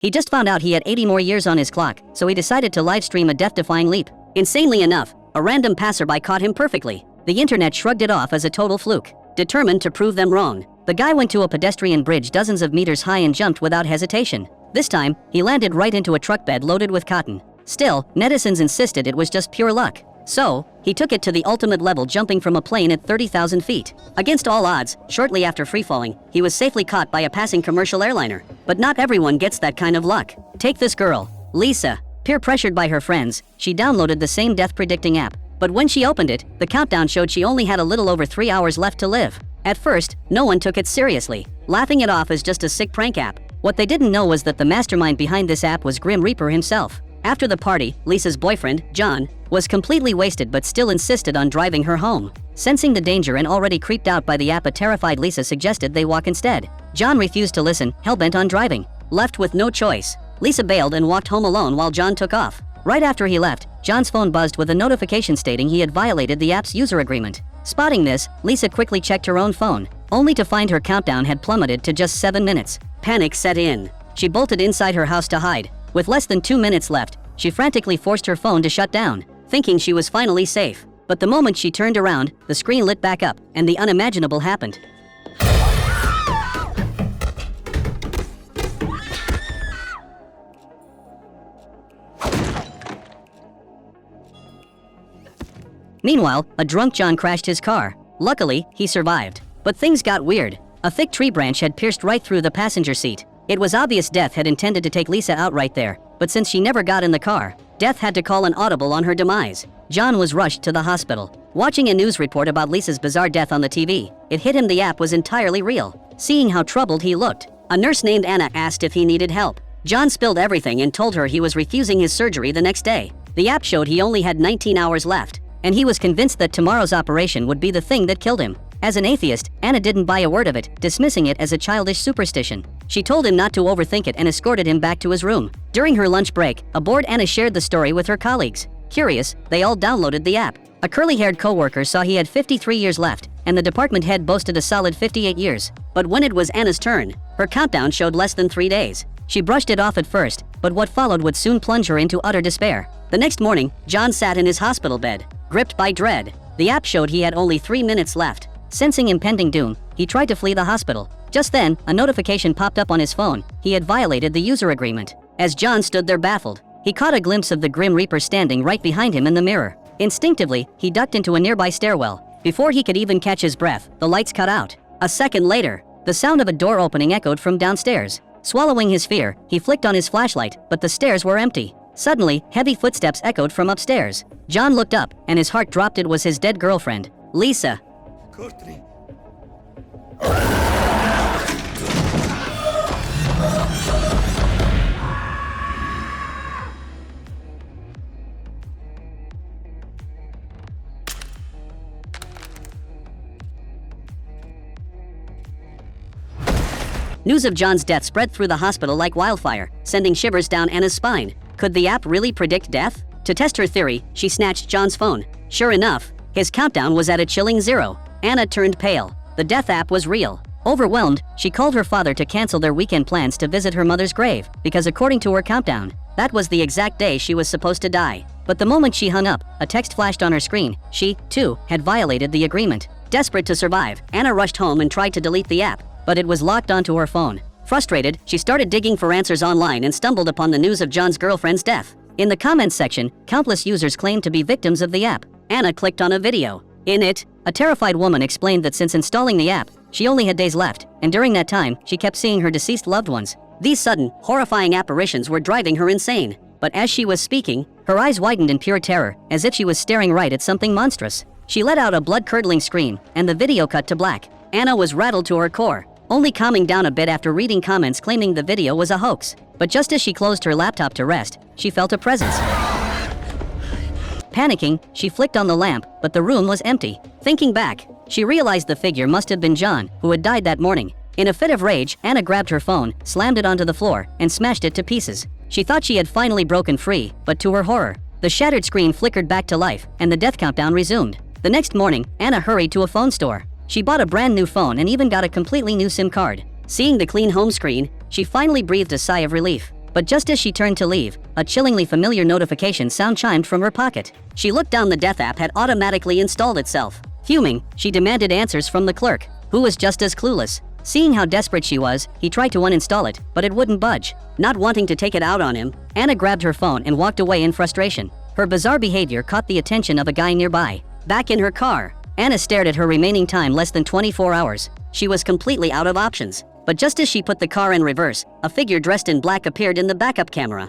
He just found out he had 80 more years on his clock, so he decided to livestream a death-defying leap. Insanely enough, a random passerby caught him perfectly. The internet shrugged it off as a total fluke. Determined to prove them wrong, the guy went to a pedestrian bridge dozens of meters high and jumped without hesitation. This time, he landed right into a truck bed loaded with cotton. Still, netizens insisted it was just pure luck. So, he took it to the ultimate level, jumping from a plane at 30,000 feet. Against all odds, shortly after freefalling, he was safely caught by a passing commercial airliner. But not everyone gets that kind of luck. Take this girl, Lisa. Peer pressured by her friends, she downloaded the same death-predicting app. But when she opened it, the countdown showed she only had a little over 3 hours left to live. At first, no one took it seriously, laughing it off as just a sick prank app. What they didn't know was that the mastermind behind this app was Grim Reaper himself. After the party, Lisa's boyfriend, John, was completely wasted but still insisted on driving her home. Sensing the danger and already creeped out by the app, a terrified Lisa suggested they walk instead. John refused to listen, hell-bent on driving. Left with no choice, Lisa bailed and walked home alone while John took off. Right after he left, John's phone buzzed with a notification stating he had violated the app's user agreement. Spotting this, Lisa quickly checked her own phone, only to find her countdown had plummeted to just 7 minutes. Panic set in. She bolted inside her house to hide. With less than 2 minutes left, she frantically forced her phone to shut down, thinking she was finally safe. But the moment she turned around, the screen lit back up, and the unimaginable happened. Meanwhile, a drunk John crashed his car. Luckily, he survived. But things got weird. A thick tree branch had pierced right through the passenger seat. It was obvious Death had intended to take Lisa out right there, but since she never got in the car, Death had to call an audible on her demise. John was rushed to the hospital. Watching a news report about Lisa's bizarre death on the TV, it hit him the app was entirely real. Seeing how troubled he looked, a nurse named Anna asked if he needed help. John spilled everything and told her he was refusing his surgery the next day. The app showed he only had 19 hours left, and he was convinced that tomorrow's operation would be the thing that killed him. As an atheist, Anna didn't buy a word of it, dismissing it as a childish superstition. She told him not to overthink it and escorted him back to his room. During her lunch break, aboard, Anna shared the story with her colleagues. Curious, they all downloaded the app. A curly-haired coworker saw he had 53 years left, and the department head boasted a solid 58 years. But when it was Anna's turn, her countdown showed less than 3 days. She brushed it off at first, but what followed would soon plunge her into utter despair. The next morning, John sat in his hospital bed, gripped by dread. The app showed he had only 3 minutes left. Sensing impending doom, he tried to flee the hospital. Just then, a notification popped up on his phone. He had violated the user agreement. As John stood there baffled, he caught a glimpse of the Grim Reaper standing right behind him in the mirror. Instinctively, he ducked into a nearby stairwell. Before he could even catch his breath, the lights cut out. A second later, the sound of a door opening echoed from downstairs. Swallowing his fear, he flicked on his flashlight, but the stairs were empty. Suddenly, heavy footsteps echoed from upstairs. John looked up, and his heart dropped. It was his dead girlfriend, Lisa. Courtney. News of John's death spread through the hospital like wildfire, sending shivers down Anna's spine. Could the app really predict death? To test her theory, she snatched John's phone. Sure enough, his countdown was at a chilling 0. Anna turned pale. The death app was real. Overwhelmed, she called her father to cancel their weekend plans to visit her mother's grave, because according to her countdown, that was the exact day she was supposed to die. But the moment she hung up, a text flashed on her screen. She, too, had violated the agreement. Desperate to survive, Anna rushed home and tried to delete the app, but it was locked onto her phone. Frustrated, she started digging for answers online and stumbled upon the news of John's girlfriend's death. In the comments section, countless users claimed to be victims of the app. Anna clicked on a video. In it, a terrified woman explained that since installing the app, she only had days left, and during that time, she kept seeing her deceased loved ones. These sudden, horrifying apparitions were driving her insane. But as she was speaking, her eyes widened in pure terror, as if she was staring right at something monstrous. She let out a blood-curdling scream, and the video cut to black. Anna was rattled to her core, only calming down a bit after reading comments claiming the video was a hoax. But just as she closed her laptop to rest, she felt a presence. Panicking, she flicked on the lamp, but the room was empty. Thinking back, she realized the figure must have been John, who had died that morning. In a fit of rage, Anna grabbed her phone, slammed it onto the floor, and smashed it to pieces. She thought she had finally broken free, but to her horror, the shattered screen flickered back to life, and the death countdown resumed. The next morning, Anna hurried to a phone store. She bought a brand new phone and even got a completely new SIM card. Seeing the clean home screen, she finally breathed a sigh of relief. But just as she turned to leave, a chillingly familiar notification sound chimed from her pocket. She looked down. The death app had automatically installed itself. Fuming, she demanded answers from the clerk, who was just as clueless. Seeing how desperate she was, he tried to uninstall it, but it wouldn't budge. Not wanting to take it out on him, Anna grabbed her phone and walked away in frustration. Her bizarre behavior caught the attention of a guy nearby. Back in her car, Anna stared at her remaining time less than 24 hours. She was completely out of options. But just as she put the car in reverse, a figure dressed in black appeared in the backup camera.